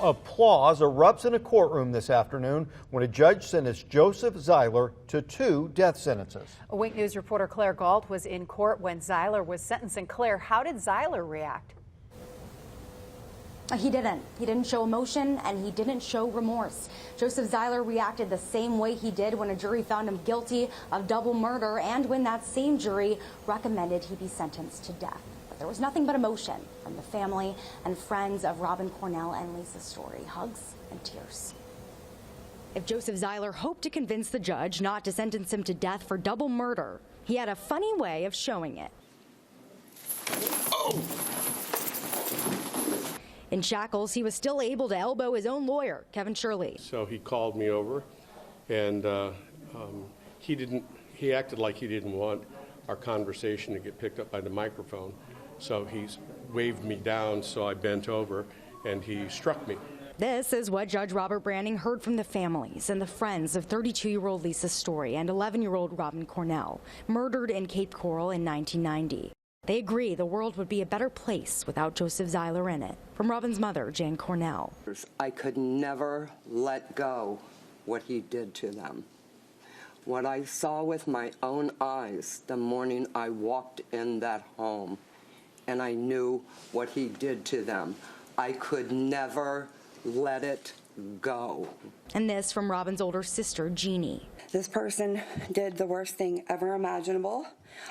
Applause erupts in a courtroom this afternoon when a judge sentenced Joseph Zieler to 2 death sentences. A Wink News reporter Claire Galt was in court when Zieler was sentenced. And Claire, how did Zieler react? He didn't show emotion, and he didn't show remorse. Joseph Zieler reacted the same way he did when a jury found him guilty of double murder and when that same jury recommended he be sentenced to death. But there was nothing but emotion from the family and friends of Robin Cornell and Lisa Story. Hugs and tears. If Joseph Zieler hoped to convince the judge not to sentence him to death for double murder, he had a funny way of showing it. Oh. In shackles, he was still able to elbow his own lawyer, Kevin Shirley. So he called me over, and he acted like he didn't want our conversation to get picked up by the microphone. So he waved me down, so I bent over, and he struck me. This is what Judge Robert Branning heard from the families and the friends of 32-year-old Lisa Story and 11-year-old Robin Cornell, murdered in Cape Coral in 1990. They agree the world would be a better place without Joseph Zieler in it. From Robin's mother, Jane Cornell. I could never let go what he did to them. What I saw with my own eyes the morning I walked in that home, and I knew what he did to them. I could never let it go. And this from Robin's older sister, Jeannie. This person did the worst thing ever imaginable.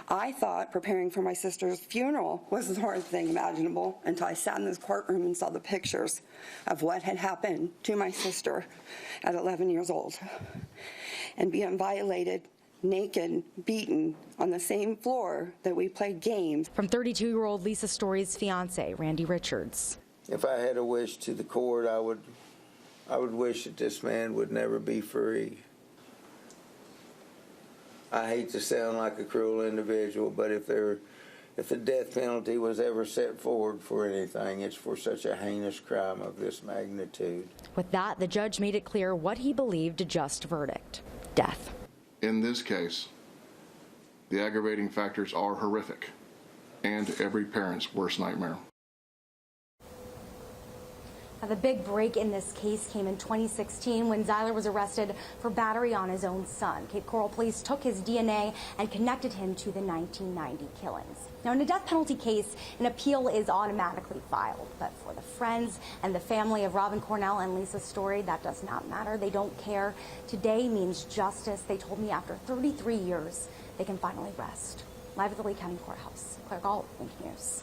I thought preparing for my sister's funeral was the worst thing imaginable until I sat in this courtroom and saw the pictures of what had happened to my sister at 11 years old. And being violated, naked, beaten on the same floor that we played games. From 32-year-old Lisa Story's fiance, Randy Richards. If I had a wish to the court, I would wish that this man would never be free. I hate to sound like a cruel individual, but if the death penalty was ever set forward for anything, it's for such a heinous crime of this magnitude. With that, the judge made it clear what he believed a just verdict: death. In this case, the aggravating factors are horrific and every parent's worst nightmare. Now, the big break in this case came in 2016 when Zieler was arrested for battery on his own son. Cape Coral police took his DNA and connected him to the 1990 killings. Now, in a death penalty case, an appeal is automatically filed. But for the friends and the family of Robin Cornell and Lisa Story, that does not matter. They don't care. Today means justice. They told me after 33 years, they can finally rest. Live at the Lee County Courthouse, Claire Galt, Wink News.